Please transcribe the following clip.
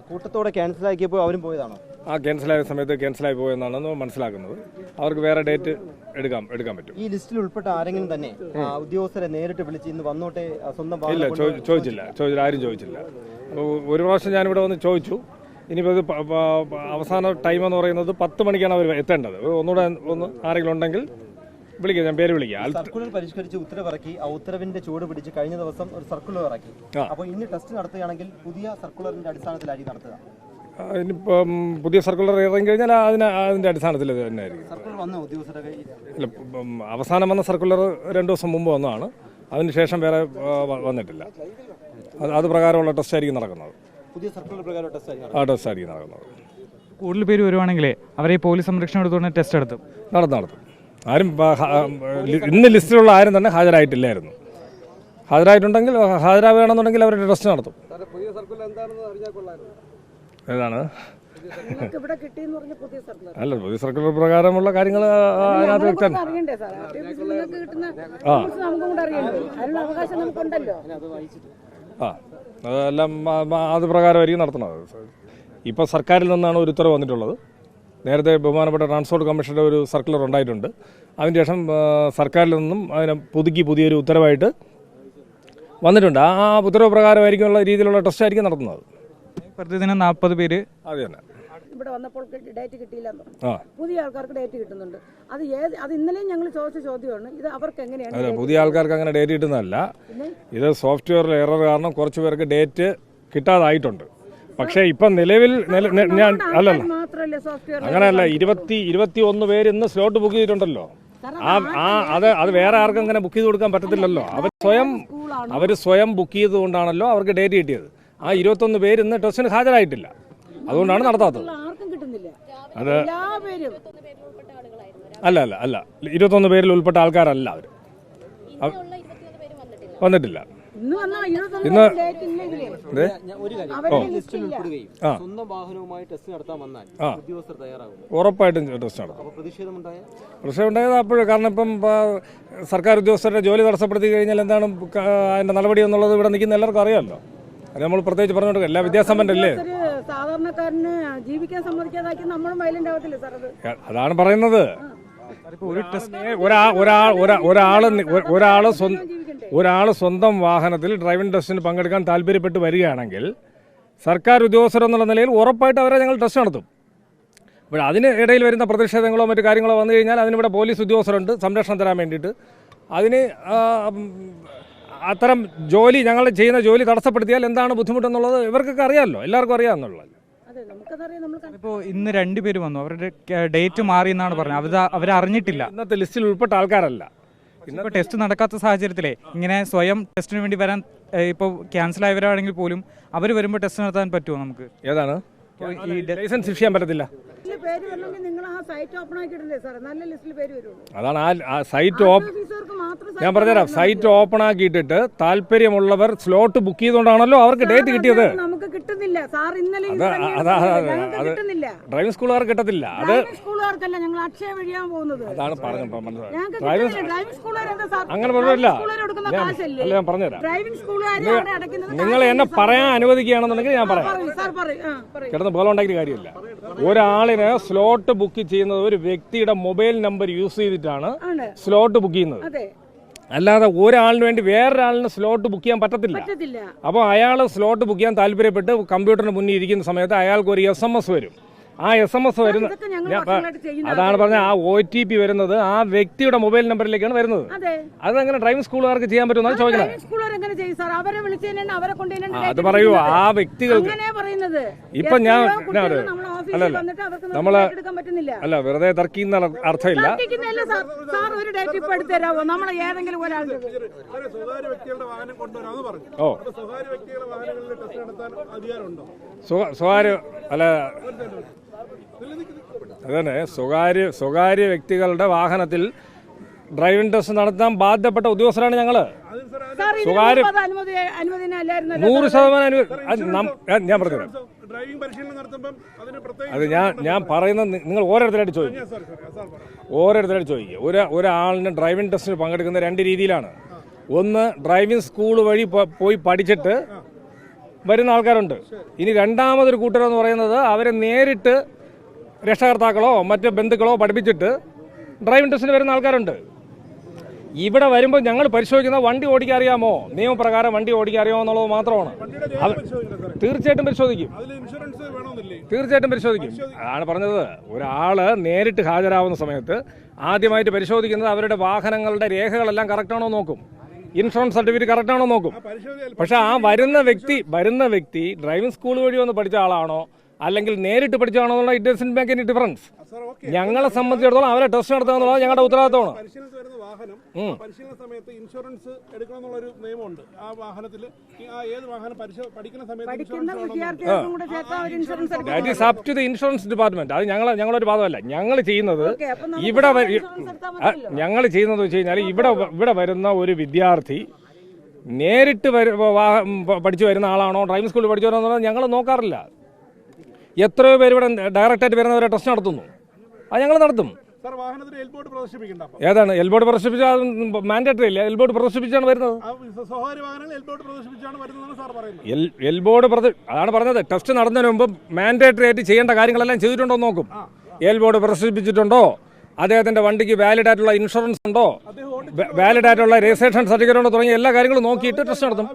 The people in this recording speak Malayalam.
കൂട്ടത്തോടെ ക്യാൻസലാക്കിയപ്പോൾ അവരും പോയതാണോ? ക്യാൻസലായ സമയത്ത് ക്യാൻസലായി പോയെന്നാണ് മനസ്സിലാക്കുന്നത്. അവർക്ക് വേറെ ഡേറ്റ് എടുക്കാൻ പറ്റും. ഈ ലിസ്റ്റിൽ ഉൾപ്പെട്ട ആരെങ്കിലും തന്നെ ഉദ്യോഗസ്ഥരെ നേരിട്ട് വിളിച്ച് ഇന്ന് വന്നോട്ടെ സ്വന്തം ഇല്ല, ചോദിച്ചില്ല. ആരും ചോദിച്ചില്ല. ഒരു പ്രാവശ്യം ഞാനിവിടെ വന്ന് ചോദിച്ചു. ഇനിയിപ്പോൾ ഇത് അവസാന ടൈം എന്ന് പറയുന്നത് 10 മണിക്കാണ് അവർ എത്തേണ്ടത്. ഒന്നുകൂടെ ആരെങ്കിലും ഉണ്ടെങ്കിൽ വിളിക്കാം, ഞാൻ പേര് വിളിക്കാം. സർക്കുലർ പരിഷ്കരിച്ച് ഉത്തരവിറക്കി. ആ ഉത്തരവിന്റെ ചുവട് പിടിച്ച് കഴിഞ്ഞ ദിവസം ഒരു സർക്കുലർ ഇറക്കി. അപ്പോൾ ഇനി ടെസ്റ്റ് നടത്തുകയാണെങ്കിൽ പുതിയ സർക്കുലറിന്റെ അടിസ്ഥാനത്തിലായിരിക്കും നടത്തുക. ഇനിയിപ്പം പുതിയ സർക്കുലർ ഇറങ്ങി കഴിഞ്ഞാൽ അതിന്റെ അടിസ്ഥാനത്തിൽ തന്നെ ആയിരിക്കും. സർക്കുലർ വന്ന ഉദ്യോഗസ്ഥരുടെ ഇല്ല, അവസാനം വന്ന സർക്കുലർ 2 ദിവസം മുമ്പ് വന്നതാണ്. അതിനുശേഷം വേറെ വന്നിട്ടില്ല. അത് പ്രകാരമുള്ള ടെസ്റ്റ് ആയിരിക്കും നടക്കുന്നത്. പുതിയ സർക്കുലർ പ്രകാരം ടെസ്റ്റ് ആയിരിക്കും നടക്കുന്നത്. കൂടുതൽ പേര് വരുവാണെങ്കിലേ അവരെ പോലീസ് സംരക്ഷണം എടുത്തുകൊണ്ട് ടെസ്റ്റ് നടത്തും. ആരും ഇന്ന് ലിസ്റ്റിലുള്ള ആരും തന്നെ ഹാജരായിട്ടില്ലായിരുന്നു. ഹാജരായിട്ടുണ്ടെങ്കിൽ ഹാജരാവുകയാണെന്നുണ്ടെങ്കിൽ അവരുടെ ടെസ്റ്റ് നടത്തും. ഏതാണ്? അല്ല, പുതിയ സർക്കുലർ പ്രകാരമുള്ള കാര്യങ്ങൾ അതിനകത്ത് വ്യക്തം. അതെല്ലാം അത് പ്രകാരമായിരിക്കും നടത്തുന്നത്. ഇപ്പോൾ സർക്കാരിൽ നിന്നാണ് ഒരു ഉത്തരവ് വന്നിട്ടുള്ളത്. നേരത്തെ ബഹുമാനപ്പെട്ട ട്രാൻസ്പോർട്ട് കമ്മീഷൻ്റെ ഒരു സർക്കുലർ ഉണ്ടായിട്ടുണ്ട്. അതിനുശേഷം സർക്കാരിൽ നിന്നും അതിനെ പുതിയൊരു ഉത്തരവായിട്ട് വന്നിട്ടുണ്ട്. ആ ഉത്തരവ് പ്രകാരമായിരിക്കുമുള്ള രീതിയിലുള്ള ടെസ്റ്റ് ആയിരിക്കും നടത്തുന്നത്. പ്രതിദിനം 40 പേര് അത് തന്നെ. ഇവിടെ വന്നപ്പോൾ ഡേറ്റ് കിട്ടിയില്ലെന്ന് പുതിയ ആൾക്കാർക്ക് ഡേറ്റ് കിട്ടുന്നുണ്ട്. അത് ഇന്നലെയും ഞങ്ങൾ ചോദിച്ച ചോദ്യമാണ്. ഇത് അവർക്ക് എങ്ങനെയാണ്? അതെ, പുതിയ ആൾക്കാർക്ക് അങ്ങനെ ഡേറ്റ് കിട്ടുന്നതല്ല. ഇത് സോഫ്റ്റ്വെയർ എറർ കാരണം കുറച്ച് പേർക്ക് ഡേറ്റ് കിട്ടാതായിട്ടുണ്ട്. പക്ഷേ ഇപ്പം നിലവിൽ ഞാൻ അങ്ങനെയല്ല, 21 പേര് ഇന്ന് സ്ലോട്ട് ബുക്ക് ചെയ്തിട്ടുണ്ടല്ലോ. അത് വേറെ ആർക്കും അങ്ങനെ ബുക്ക് ചെയ്ത് കൊടുക്കാൻ പറ്റത്തില്ലല്ലോ. അവർ സ്വയം ബുക്ക് ചെയ്തുകൊണ്ടാണല്ലോ അവർക്ക് ഡേറ്റ് കിട്ടിയത്. ആ 21 പേര് ഇന്ന് ടെസ്റ്റിന് ഹാജരായിട്ടില്ല. അതുകൊണ്ടാണ് നടത്താത്തത്. അത് അല്ല 21 പേരിൽ ഉൾപ്പെട്ട ആൾക്കാരല്ല. അവർ വന്നിട്ടില്ല. ഉറപ്പായിട്ടും ടെസ്റ്റ് നടത്തും. പ്രതിഷേധം ഉണ്ടായത് അപ്പോഴും. കാരണം ഇപ്പം സർക്കാർ ഉദ്യോഗസ്ഥരുടെ ജോലി തടസ്സപ്പെടുത്തി കഴിഞ്ഞാൽ എന്താണ് അതിന്റെ നടപടി എന്നുള്ളത് ഇവിടെ നിൽക്കുന്ന എല്ലാവർക്കും അറിയാമല്ലോ. അത് നമ്മൾ പ്രത്യേകിച്ച് പറഞ്ഞുകൊണ്ട് എല്ലാ വിദ്യാസമ്പന്നല്ലേ, സാധാരണക്കാരന് ജീവിക്കാൻ സമ്മതിക്കാതാക്കി നമ്മളും വയലന്റ് ആവത്തില്ലേ സാർ? അതാണ് പറയുന്നത്. ഒരാള് സ്വന്തം വാഹനത്തിൽ ഡ്രൈവിംഗ് ടെസ്റ്റിന് പങ്കെടുക്കാൻ താല്പര്യപ്പെട്ട് വരികയാണെങ്കിൽ സർക്കാർ ഉദ്യോഗസ്ഥർ എന്നുള്ള നിലയിൽ ഉറപ്പായിട്ട് അവരെ ഞങ്ങൾ ടെസ്റ്റ് നടത്തും. അപ്പോൾ അതിന് ഇടയിൽ വരുന്ന പ്രതിഷേധങ്ങളോ മറ്റു കാര്യങ്ങളോ വന്നു കഴിഞ്ഞാൽ അതിനിവിടെ പോലീസ് ഉദ്യോഗസ്ഥരുണ്ട് സംരക്ഷണം തരാൻ വേണ്ടിയിട്ട്. അതിന് അത്തരം ഞങ്ങൾ ചെയ്യുന്ന ജോലി തടസ്സപ്പെടുത്തിയാൽ എന്താണ് ബുദ്ധിമുട്ടെന്നുള്ളത് ഇവർക്കൊക്കെ അറിയാമല്ലോ, എല്ലാവർക്കും അറിയാമെന്നുള്ളത്. ഇപ്പോൾ ഇന്ന് 2 പേര് വന്നു, അവരുടെ ഡേറ്റ് മാറി എന്നാണ് പറഞ്ഞത്. അവരറിഞ്ഞിട്ടില്ല, ഇന്നത്തെ ലിസ്റ്റിൽ ഉൾപ്പെട്ട ആൾക്കാരല്ല. ഇപ്പോൾ ടെസ്റ്റ് നടക്കാത്ത സാഹചര്യത്തിലെ ഇങ്ങനെ സ്വയം ടെസ്റ്റിന് വേണ്ടി വരാൻ ഇപ്പോൾ ക്യാൻസൽ ആയവരാണെങ്കിൽ പോലും അവർ വരുമ്പോൾ ടെസ്റ്റ് നടത്താൻ പറ്റുമോ നമുക്ക്? ഏതാണ് ഈ ലൈസൻസ് ഇഷ്യൂ ചെയ്യാൻ പറ്റത്തില്ല. അതാണ് ആ സൈറ്റ് ഞാൻ പറഞ്ഞുതരാം. സൈറ്റ് ഓപ്പൺ ആക്കിയിട്ടിട്ട് താല്പര്യമുള്ളവർ സ്ലോട്ട് ബുക്ക് ചെയ്തുകൊണ്ടാണല്ലോ അവർക്ക് ഡേറ്റ് കിട്ടിയത്. ഡ്രൈവിംഗ് സ്കൂളുകാർക്ക് കിട്ടത്തില്ല. അതാണ് പറഞ്ഞത്. അങ്ങനെ പറഞ്ഞില്ല. ഞാൻ പറഞ്ഞുതരാം. നിങ്ങൾ എന്നെ പറയാൻ അനുവദിക്കുകയാണെന്നുണ്ടെങ്കിൽ ഞാൻ പറയാം. കിടന്ന് ബഹളം ഉണ്ടാക്കിയ കാര്യമില്ല. ഒരാളിന് സ്ലോട്ട് ബുക്ക് ചെയ്യുന്നത് ഒരു വ്യക്തിയുടെ മൊബൈൽ നമ്പർ യൂസ് ചെയ്തിട്ടാണ് സ്ലോട്ട് ബുക്ക് ചെയ്യുന്നത്. അല്ലാതെ ഒരാളിന് വേണ്ടി വേറൊരാളിന് സ്ലോട്ട് ബുക്ക് ചെയ്യാൻ പറ്റത്തില്ല. അപ്പോൾ അയാൾ സ്ലോട്ട് ബുക്ക് ചെയ്യാൻ താല്പര്യപ്പെട്ട് കമ്പ്യൂട്ടറിന് മുന്നിൽ ഇരിക്കുന്ന സമയത്ത് അയാൾക്ക് ഒരു SMS വരും. ആ SMS വരുന്ന അതാണ് പറഞ്ഞ ആ OTP വരുന്നത് ആ വ്യക്തിയുടെ മൊബൈൽ നമ്പറിലേക്കാണ് വരുന്നത്. അതെങ്ങനെ ഡ്രൈവിംഗ് സ്കൂളുകാർക്ക് ചെയ്യാൻ പറ്റുമെന്നാണ് ചോദിക്കുന്നത്. അത് പറയൂ ആ വ്യക്തികൾക്ക്. ഇപ്പൊ ഞാൻ അല്ല വെറുതെ തർക്കിക്കുന്ന അർത്ഥമില്ല. സ്വകാര്യ അല്ല അതന്നെ സ്വകാര്യ വ്യക്തികളുടെ വാഹനത്തിൽ ഡ്രൈവിംഗ് ടെസ്റ്റ് നടത്താൻ ബാധ്യപ്പെട്ട ഉദ്യോഗസ്ഥരാണ് ഞങ്ങള്. 100% ഞാൻ പറഞ്ഞുതരാം. അത് ഞാൻ പറയുന്നത് നിങ്ങൾ ഓരോരുത്തരായിട്ട് ചോദിക്കുക. ഒരാളിന് ഡ്രൈവിംഗ് ടെസ്റ്റിന് പങ്കെടുക്കുന്ന 2 രീതിയിലാണ്. ഒന്ന് ഡ്രൈവിംഗ് സ്കൂൾ വഴി പോയി പഠിച്ചിട്ട് വരുന്ന ആൾക്കാരുണ്ട്. ഇനി രണ്ടാമതൊരു കൂട്ടരെന്ന് പറയുന്നത് അവരെ നേരിട്ട് രക്ഷകർത്താക്കളോ മറ്റ് ബന്ധുക്കളോ പഠിപ്പിച്ചിട്ട് ഡ്രൈവിംഗ് ടെസ്റ്റിന് വരുന്ന ആൾക്കാരുണ്ട്. ഇവിടെ വരുമ്പോൾ ഞങ്ങൾ പരിശോധിക്കുന്ന വണ്ടി ഓടിക്കാൻ അറിയാമോ, നിയമപ്രകാരം വണ്ടി ഓടിക്കാൻ അറിയാമോ എന്നുള്ളത് മാത്രമാണ്. തീർച്ചയായിട്ടും പരിശോധിക്കും, തീർച്ചയായിട്ടും പരിശോധിക്കും. അതാണ് പറഞ്ഞത്, ഒരാള് നേരിട്ട് ഹാജരാവുന്ന സമയത്ത് ആദ്യമായിട്ട് പരിശോധിക്കുന്നത് അവരുടെ വാഹനങ്ങളുടെ രേഖകളെല്ലാം കറക്റ്റാണോ നോക്കും, ഇൻഷുറൻസ് സർട്ടിഫിക്കറ്റ് കറക്റ്റാണോ നോക്കും. പക്ഷെ ആ വരുന്ന വ്യക്തി ഡ്രൈവിംഗ് സ്കൂൾ വഴി വന്ന് പഠിച്ച ആളാണോ അല്ലെങ്കിൽ നേരിട്ട് പഠിച്ചാണോ എന്നുള്ള it doesn't make any difference. ഞങ്ങളെ സംബന്ധിച്ചിടത്തോളം അവരെ ടെസ്റ്റ് നടത്തുക എന്നുള്ളത് ഞങ്ങളുടെ ഉത്തരവാദിത്തമാണ്. പരിശീലന സമയത്ത് ഇൻഷുറൻസ് എടുക്കണമെന്നുള്ളൊരു നിയമമുണ്ട്. ആ വാഹനത്തിൽ ഏത് വാഹനം പഠിക്കുന്ന സമയത്ത് that is up to the insurance department. അത് ഞങ്ങളൊരു ബാധമല്ല. ഞങ്ങൾ ചെയ്യുന്നത് വെച്ച് കഴിഞ്ഞാൽ ഇവിടെ വരുന്ന ഒരു വിദ്യാർത്ഥി നേരിട്ട് പഠിച്ചു വരുന്ന ആളാണോ ഡ്രൈവിംഗ് സ്കൂളിൽ പഠിച്ചു വരുന്നത് ഞങ്ങൾ നോക്കാറില്ല. എത്രയോ പേര് ഇവിടെ ഡയറക്റ്റായിട്ട് വരുന്നവരെ ടെസ്റ്റ് നടത്തുന്നു, അത് ഞങ്ങൾ നടത്തും. ഏതാണ് എൽബോർഡ് പ്രദർശിപ്പിച്ചാൽ മാൻഡേറ്ററി ഇല്ല, എൽബോർഡ് പ്രദർശിപ്പിച്ചാണ് വരുന്നത്. എൽബോർഡ് അതാണ് പറഞ്ഞത്, ടെസ്റ്റ് നടന്നതിന് മുമ്പ് മാൻഡേറ്ററി ആയിട്ട് ചെയ്യേണ്ട കാര്യങ്ങളെല്ലാം ചെയ്തിട്ടുണ്ടോ നോക്കും. എൽബോർഡ് പ്രദർശിപ്പിച്ചിട്ടുണ്ടോ, അദ്ദേഹത്തിന്റെ വണ്ടിക്ക് വാലിഡ് ആയിട്ടുള്ള ഇൻഷുറൻസ് ഉണ്ടോ, വാലിഡ് ആയിട്ടുള്ള രജിസ്ട്രേഷൻ സർട്ടിഫിക്കറ്റ് ഉണ്ടോ, തുടങ്ങിയ എല്ലാ കാര്യങ്ങളും നോക്കിയിട്ട് ടെസ്റ്റ് നടത്തും.